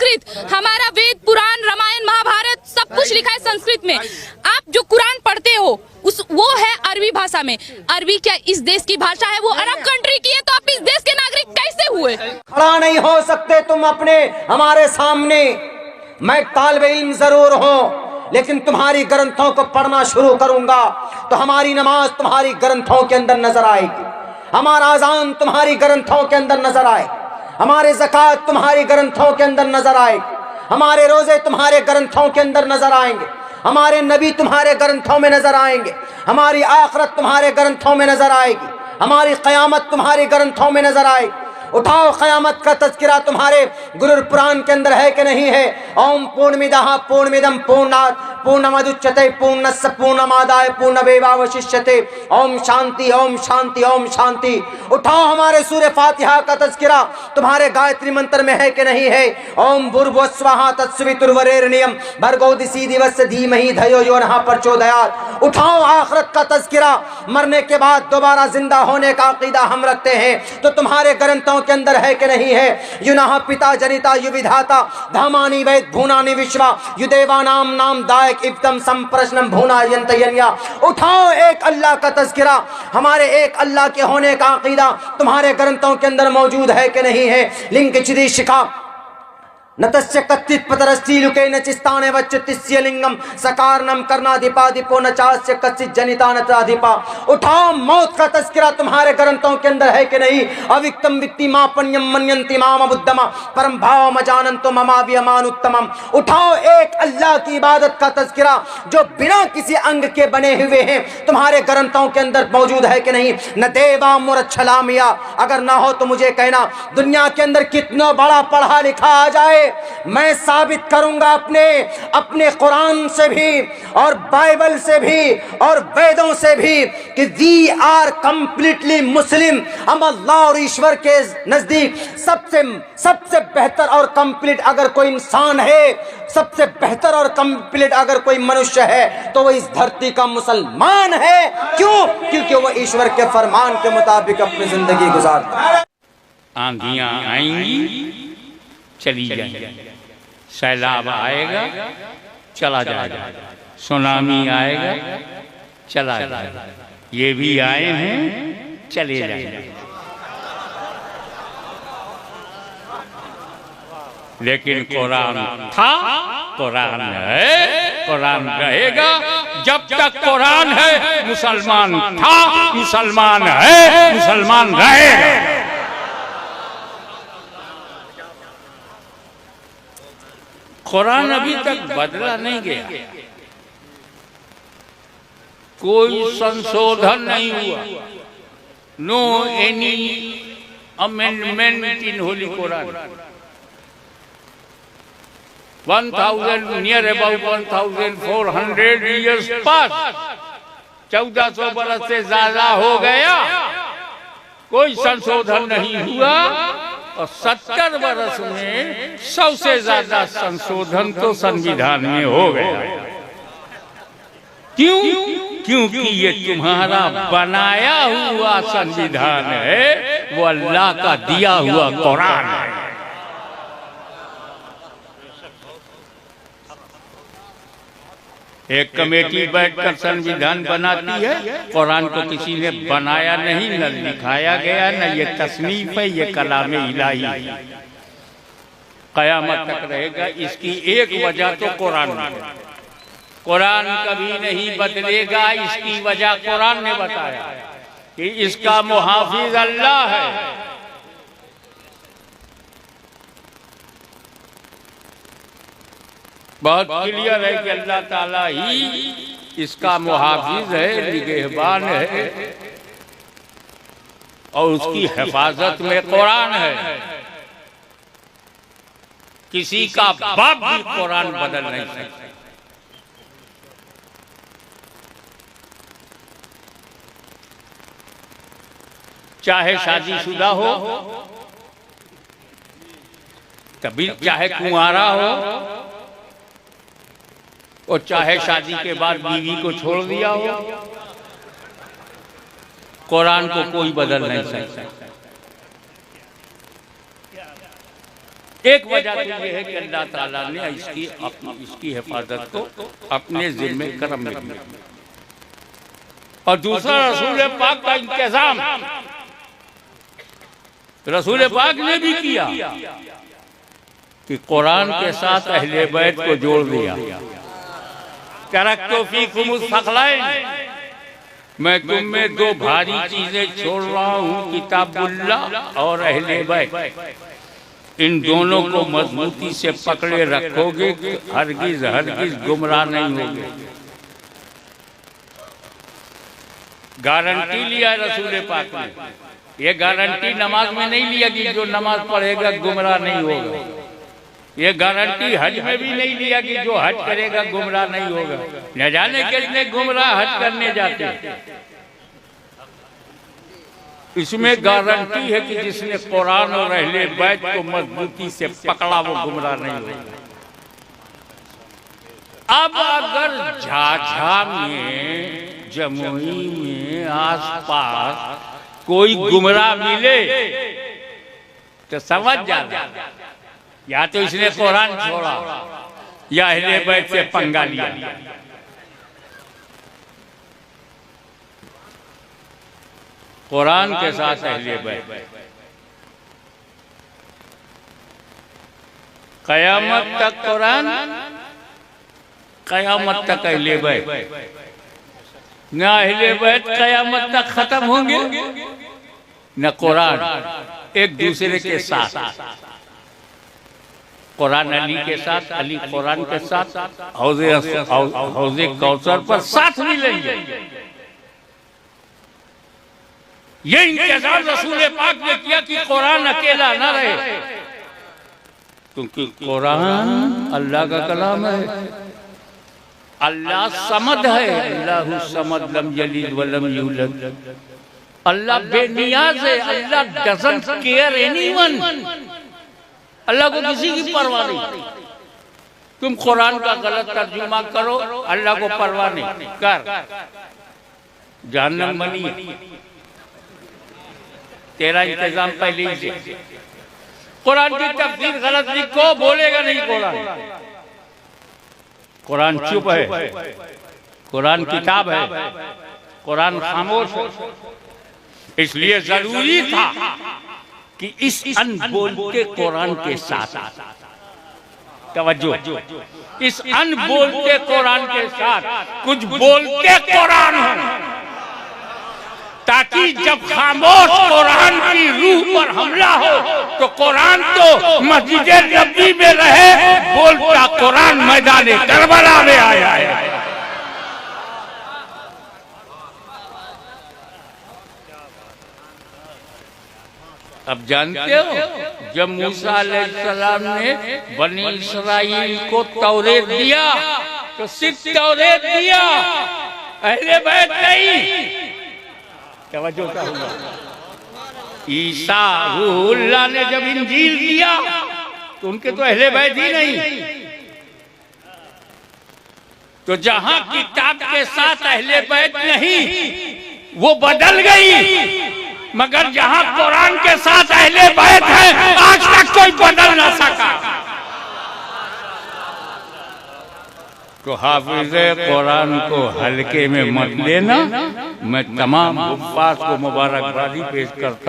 संस्कृत, हमारा वेद पुराण रामायण महाभारत सब कुछ लिखा है संस्कृत में। आप जो कुरान पढ़ते हो वो है अरबी भाषा में। अरबी क्या इस देश की भाषा है? वो अरब कंट्री की है। तो आप इस देश के नागरिक कैसे हुए? खड़ा नहीं हो सकते तुम अपने हमारे सामने। मैं तालिबे इल्म जरूर हूँ, लेकिन तुम्हारी ग्रंथों को पढ़ना शुरू करूंगा तो हमारी नमाज तुम्हारी ग्रंथों के अंदर नजर आएगी, हमारा अजान तुम्हारी ग्रंथों के अंदर नजर आए, हमारे ज़कात तुम्हारी ग्रंथों के अंदर नजर आएगी, हमारे रोजे तुम्हारे ग्रंथों के अंदर नजर आएंगे, हमारे नबी तुम्हारे ग्रंथों में नजर आएंगे, हमारी आखिरत तुम्हारे ग्रंथों में नजर आएगी, हमारी क़यामत तुम्हारे ग्रंथों में नजर आएगी। उठाओ, क़यामत का तज़किरा तुम्हारे गुरुर पुराण के अंदर है कि नहीं है? ओम पूर्णमिदः पूर्णमिदं पूर्णात् पूर्णमुदच्यते पूर्णस्य पूर्णमादाय पूर्णमेवावशिष्यते। ओम शांति ओम शांति ओम शांति। उठाओ, हमारे सूरह फातिहा का तज़किरा तुम्हारे गायत्री मंत्र में है कि नहीं है? ओम भूर्भुवस्वः तत्सवितुर्वरेण्यं भर्गो दिसि दिवस्य धीमहि धियो यो नः प्रचोदयात्। उठाओ, आखिरत का तज़किरा, मरने के बाद दोबारा जिंदा होने का अकीदा हम रखते हैं, तो तुम्हारे ग्रंथों के अंदर है कि नहीं है? युनः पिता जनिता युविधाता धामानि वेद भूनानि विश्वा युदेवानाम नाम दायक इब्तम संप्रश्नम भूना यंतयन्या। उठाओ, एक अल्लाह का तज़किरा, हमारे एक अल्लाह के होने का अकीदा तुम्हारे ग्रंथों के अंदर मौजूद है कि नहीं है? लिंग चिदी शिखा नतस्य कत्थित पतरस्ती लुके न चिस्ताने वच्चतिस्य लिंगम सकारनम कर्णाधिपाधिपो न चास्य कच्चित जनिता नत्राधिपा। उठाओ, मौत का तज़किरा तुम्हारे ग्रंथों के अंदर है कि नहीं? अविक्तम वित्ति मापन्यम मन्यन्ति माम बुद्धमा परम भाव मजानंतो ममाव्यमानुत्तमम। उठाओ, एक अल्लाह की इबादत का तज़किरा जो बिना किसी अंग के बने हुए हैं तुम्हारे ग्रंथों के अंदर मौजूद है कि नहीं? न देवा मुरच्छलामिया, अगर ना हो तो मुझे कहना। दुनिया के अंदर कितना बड़ा पढ़ा लिखा आ जाए, मैं साबित करूंगा अपने कुरान से भी और बाइबल से भी और वेदों से भी कि वी आर कंप्लीटली मुस्लिम। हम अल्लाह और ईश्वर के नजदीक सबसे बेहतर और कंप्लीट अगर कोई इंसान है, सबसे बेहतर और कंप्लीट अगर कोई मनुष्य है तो वह इस धरती का मुसलमान है। क्यों? क्योंकि वह ईश्वर के फरमान के मुताबिक अपनी जिंदगी गुजारता है। आंधियां आएंगी, चली जाएगी, सैलाब आएगा, चला जाएगा, सुनामी आएगा, चला जाएगा, ये भी आए हैं, चले जाएंगे। लेकिन कुरान था, कुरान है, कुरान रहेगा। जब तक कुरान है मुसलमान था, मुसलमान है, मुसलमान रहेगा। कुरान अभी तक बदला नहीं गया, कोई संशोधन नहीं हुआ। No any amendment in holy Quran. 1000 near about 1400 years pass, 1400 बरस से ज्यादा हो गया, कोई संशोधन नहीं हुआ। और 70 वर्ष में 100 से ज्यादा संशोधन तो संविधान में हो गया। क्यों? क्योंकि ये तुम्हारा बनाया हुआ संविधान है, वो अल्लाह का दिया हुआ कुरान है। एक कमेटी बैठकर संविधान बनाती है, कुरान को किसी ने बनाया नहीं, न लिखाया गया, न ये तसनीफ है, ये कलाम इलाही है, क़यामत तक रहेगा। इसकी एक वजह तो कुरान है, कुरान कभी नहीं बदलेगा। इसकी वजह कुरान ने बताया कि इसका मुहाफिज अल्लाह है। बहुत क्लियर है कि अल्लाह ताला ही इसका मुहाफिज है, निगहबान है, और उसकी हिफाजत में कुरान है। किसी का बाप भी कुरान बदल नहीं सकता। चाहे शादीशुदा हो, कभी चाहे कुंवारा हो, और चाहे शादी के बाद बीवी को छोड़ दिया हो, कुरान को कोई बदल नहीं सकता। एक वजह तो यह है कि अल्लाह ताला ने इसकी हिफाजत को अपने जिम्मे करम में किया, और दूसरा रसूल पाक का इंतजाम रसूल पाक ने भी किया कि कुरान के साथ अहले बैत को जोड़ दिया। तरक्तो फीकुमुस सक़लैन, मैं तुम में दो भारी चीजें छोड़ रहा हूँ, किताबुल्लाह और अहले बैत। इन दोनों को मजबूती से पकड़े रखोगे, हरगिज हरगिज गुमराह नहीं होगे। गारंटी लिया रसूल पाक ने। ये गारंटी नमाज में नहीं लिया कि जो नमाज पढ़ेगा गुमराह नहीं होगा। ये गारंटी हज में भी नहीं लिया कि जो हज करेगा गुमराह नहीं होगा। न जाने कितने गुमराह हज करने जाते हैं। इसमें गारंटी है कि जिसने कुरान और अहले बैत को मजबूती से पकड़ा वो गुमराह नहीं होगा। अब अगर झाझा में, जमुई में, आसपास कोई गुमराह मिले तो समझ जाना या तो इसने कुरान छोड़ा या अहले बैत से पंगा लिया। कुरान के साथ अहले बैत, कयामत तक कुरान, कयामत तक अहले बैत। न अहले बैत कयामत तक खत्म होंगे न कुरान। एक दूसरे के साथ, कुरान अली के साथ, अली कुरान के साथ हौज़े कौसर पर साथ मिलेंगे। ये इंतजाम रसूल पाक ने किया कि कुरान अकेला न रहे, क्योंकि कुरान अल्लाह का कलाम है। अल्लाह समद है, अल्लाहु समद लम यलिद व लम यूलद। अल्लाह बेनियाज है, अल्लाह डजंट केयर एनीवन। अल्लाह को किसी की परवाह नहीं। तुम कुरान का गलत तर्जुमा करो, अल्लाह को परवाह नहीं, कर जहन्नम बनी। तेरा इंतजाम पहले ही से। कुरान की तफसीर गलत लिखो, बोलेगा नहीं कुरान। कुरान चुप है, कुरान किताब है, कुरान खामोश है। इसलिए जरूरी था कि इस अनबोलते कुरान के साथ, तवज्जो, इस अनबोलते कुरान के साथ कुछ बोलते कुरान हो, ताकि जब खामोश कुरान की रूह पर हमला हो तो कुरान तो मस्जिद नबी में रहे, बोलता कुरान मैदान करबला में आया है। अब जानते हो जब मूसा अलैहिस्सलाम ने बनी इसराइल को तौरेत दिया तो सिर्फ तौरेत दिया, अहले बैत नहीं। तवज्जो करूंगा, ईसा रूहुल्लाह ने जब इंजील दिया तो उनके तो अहले बैत ही नहीं। तो जहां किताब के साथ अहले बैत नहीं वो बदल गई, मगर जहां कुरान के साथ अहले बैत है आज तक कोई बदल ना सका। तो हाफिज़े कुरान को हल्के में मत लेना। मैं तमाम हुफ्फाज़ को मुबारकबादी पेश करता हूं।